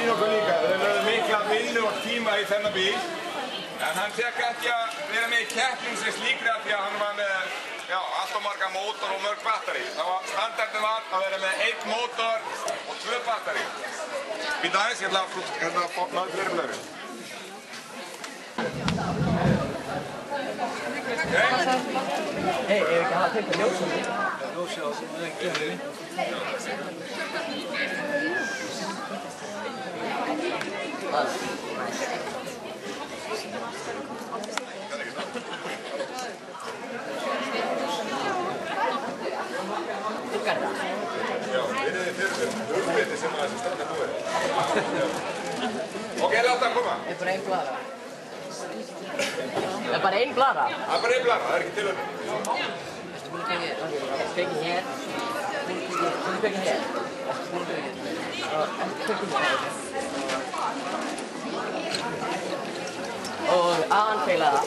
sína okkur líka. Þeir lögðu mikla vinnu og tíma í þennan bíl. En hann fekk ekki að vera með í keppnin sem slíkri af því að hann var með allt of marga mótor og mörg batteri. Standardin var að vera með 1 mótor og 2 batteri. Býta aðeins, ég ætla að náðu fleiri blöðri. Hei, ef ekki hafa tekið ljósum? Ljósið á sem við gefum við. Já, við erum fyrir hugviti sem að þessi standa búið. Ok, láta það koma. Það er bara 1 blaðra. Það er bara 1 blaðra? Það er bara 1 blaðra, það er ekki til öll. Þú búin að kveikja hér. Þú búin að kveikja hér. Þú búin að kveikja hér. Og kveikja hér. Og aðan feilaða.